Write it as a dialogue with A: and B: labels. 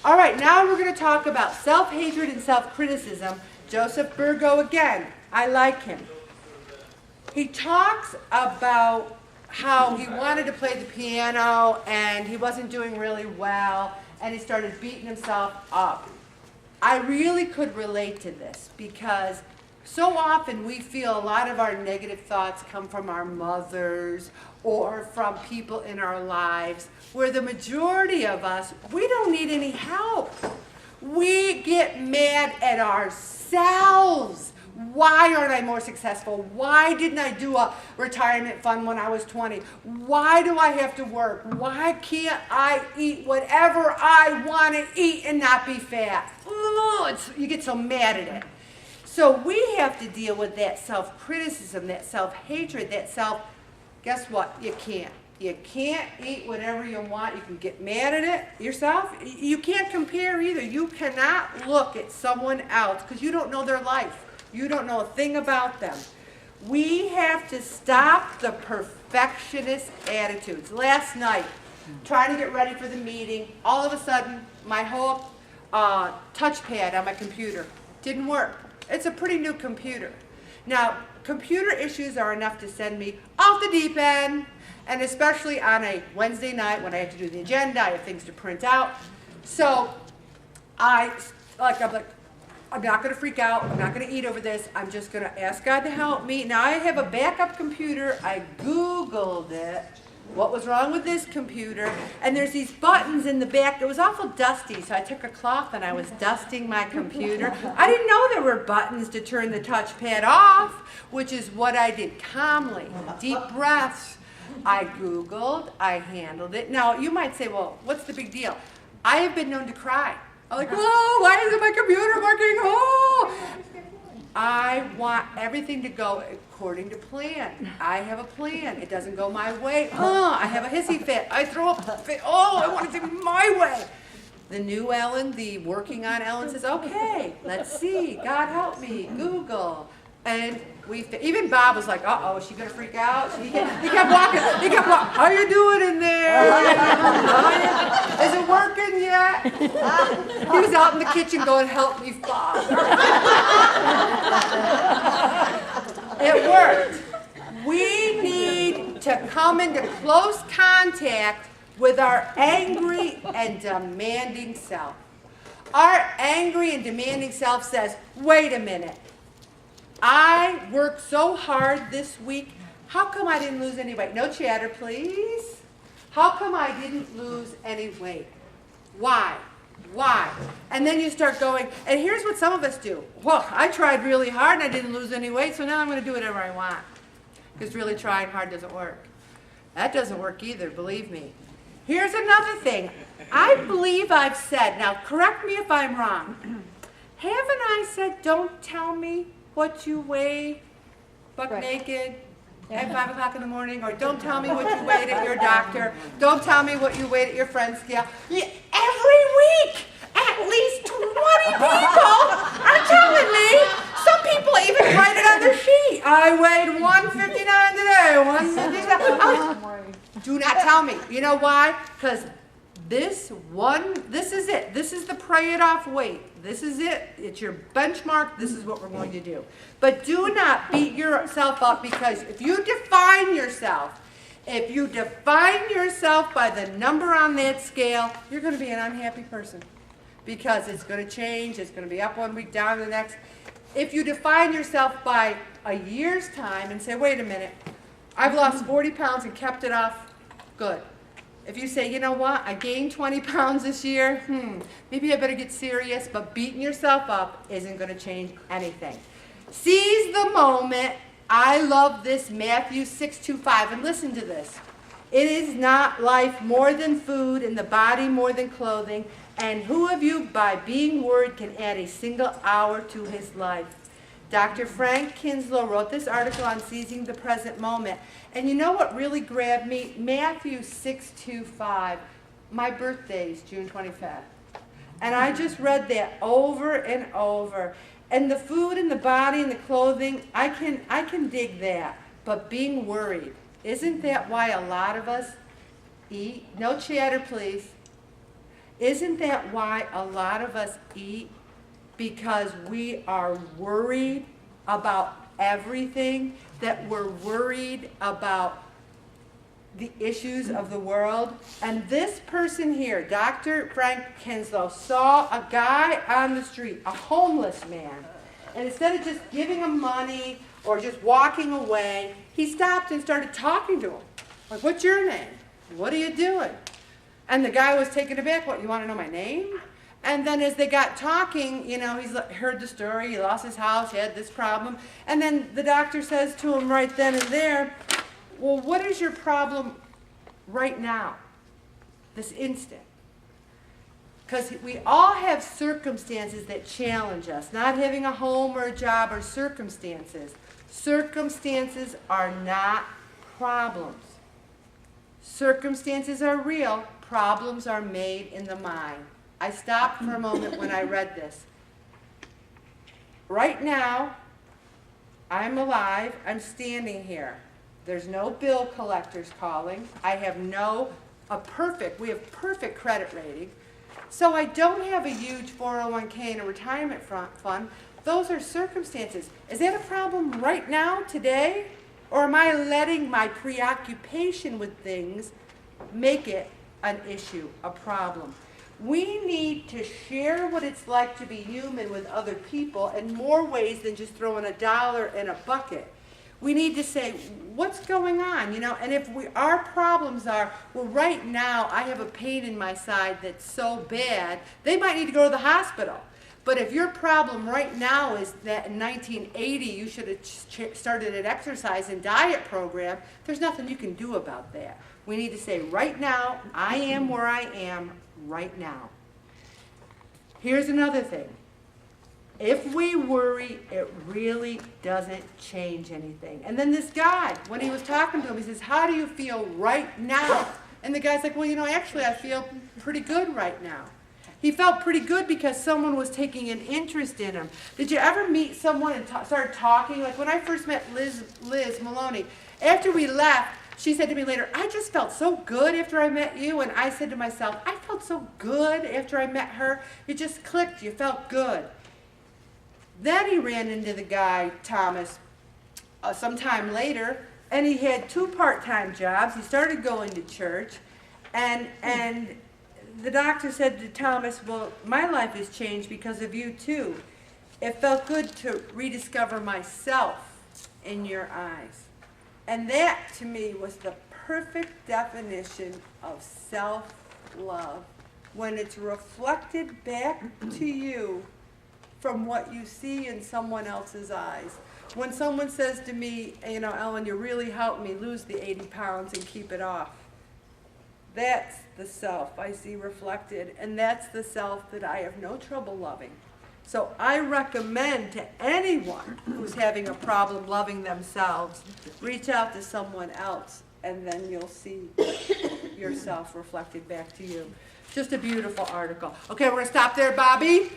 A: All right, now we're going to talk about self-hatred and self-criticism. Joseph Burgo again. I like him. He talks about how he wanted to play the piano and he wasn't doing really well and he started beating himself up. I really could relate to this because so often we feel a lot of our negative thoughts come from our mothers or from people in our lives, where the majority of us, we don't need any help. We get mad at ourselves. Why aren't I more successful? Why didn't I do a retirement fund when I was 20? Why do I have to work? Why can't I eat whatever I want to eat and not be fat? You get so mad at it. So we have to deal with that self-criticism, that self-hatred, guess what? You can't. You can't eat whatever you want. You can get mad at it yourself. You can't compare either. You cannot look at someone else because you don't know their life. You don't know a thing about them. We have to stop the perfectionist attitudes. Last night, trying to get ready for the meeting, all of a sudden, my whole touchpad on my computer didn't work. It's a pretty new computer. Now, computer issues are enough to send me off the deep end, and especially on a Wednesday night when I have to do the agenda, I have things to print out. So I'm not going to freak out. I'm not going to eat over this. I'm just going to ask God to help me. Now I have a backup computer. I Googled it. What was wrong with this computer? And there's these buttons in the back. It was awful dusty, so I took a cloth and I was dusting my computer. I didn't know there were buttons to turn the touchpad off, which is what I did calmly. Deep breaths. I Googled. I handled it. Now, you might say, well, what's the big deal? I have been known to cry. I'm like, oh, why isn't my computer working? Oh! I want everything to go according to plan. I have a plan. It doesn't go my way. I have a hissy fit. I throw up a fit. Oh, I want it to be my way. The new Ellen, the working on Ellen says, okay, let's see. God help me. Google. And even Bob was like, uh-oh, is she going to freak out? He kept walking. How you doing in there? Is it working yet? He was out in the kitchen going, help me, Father. It worked. We need to come into close contact with our angry and demanding self. Our angry and demanding self says, wait a minute. I worked so hard this week. How come I didn't lose any weight? No chatter, please. How come I didn't lose any weight? Why? Why? And then you start going, and here's what some of us do. Well, I tried really hard and I didn't lose any weight, so now I'm going to do whatever I want. Because really trying hard doesn't work. That doesn't work either, believe me. Here's another thing. I believe I've said, now correct me if I'm wrong. Haven't I said, don't tell me what you weigh buck naked at 5 o'clock in the morning, or don't tell me what you weighed at your doctor, don't tell me what you weighed at your friend's scale. Every week, at least 20 people are telling me. Some people even write it on their sheet. I weighed 159 today, 157. Do not tell me. You know why? Because this is it. This is the pray it off weight. This is it. It's your benchmark. This is what we're going to do. But do not beat yourself up, because if you define yourself by the number on that scale, you're going to be an unhappy person, because it's going to change. It's going to be up one week, down the next. If you define yourself by a year's time and say, wait a minute, I've lost 40 pounds and kept it off, good. If you say, you know what, I gained 20 pounds this year, maybe I better get serious, but beating yourself up isn't going to change anything. Seize the moment. I love this, Matthew 6:25, and listen to this. It is not life more than food, and the body more than clothing, and who of you, by being worried, can add a single hour to his life? Dr. Frank Kinslow wrote this article on seizing the present moment. And you know what really grabbed me? Matthew 6:25. My birthday is June 25th. And I just read that over and over. And the food and the body and the clothing, I can dig that. But being worried, isn't that why a lot of us eat? No chatter, please. Isn't that why a lot of us eat? Because we are worried about everything, that we're worried about the issues of the world. And this person here, Dr. Frank Kinslow, saw a guy on the street, a homeless man, and instead of just giving him money or just walking away, he stopped and started talking to him. Like, what's your name? What are you doing? And the guy was taken aback. What, you want to know my name? And then as they got talking, you know, he's heard the story. He lost his house. He had this problem. And then the doctor says to him right then and there, well, what is your problem right now, this instant? Because we all have circumstances that challenge us. Not having a home or a job are circumstances. Circumstances are not problems. Circumstances are real. Problems are made in the mind. I stopped for a moment when I read this. Right now, I'm alive. I'm standing here. There's no bill collectors calling. I have we have perfect credit rating. So I don't have a huge 401k and a retirement fund. Those are circumstances. Is that a problem right now, today? Or am I letting my preoccupation with things make it an issue, a problem? We need to share what it's like to be human with other people in more ways than just throwing $1 in a bucket. We need to say, what's going on, you know? And if our problems are, well, right now I have a pain in my side that's so bad, they might need to go to the hospital. But if your problem right now is that in 1980 you should have started an exercise and diet program, there's nothing you can do about that. We need to say, right now, I am where I am right now. Here's another thing. If we worry, it really doesn't change anything. And then this guy, when he was talking to him, he says, how do you feel right now? And the guy's like, well, you know, actually I feel pretty good right now. He felt pretty good because someone was taking an interest in him. Did you ever meet someone and start talking? Like when I first met Liz Maloney, after we left, she said to me later, I just felt so good after I met you. And I said to myself, I felt so good after I met her. It just clicked. You felt good. Then he ran into the guy, Thomas, sometime later, and he had 2 part-time jobs. He started going to church, and the doctor said to Thomas, well, my life has changed because of you too. It felt good to rediscover myself in your eyes. And that, to me, was the perfect definition of self-love, when it's reflected back to you from what you see in someone else's eyes. When someone says to me, you know, Ellen, you really helped me lose the 80 pounds and keep it off. That's the self I see reflected, and that's the self that I have no trouble loving. So I recommend to anyone who's having a problem loving themselves, reach out to someone else, and then you'll see yourself reflected back to you. Just a beautiful article. Okay, we're going to stop there, Bobby.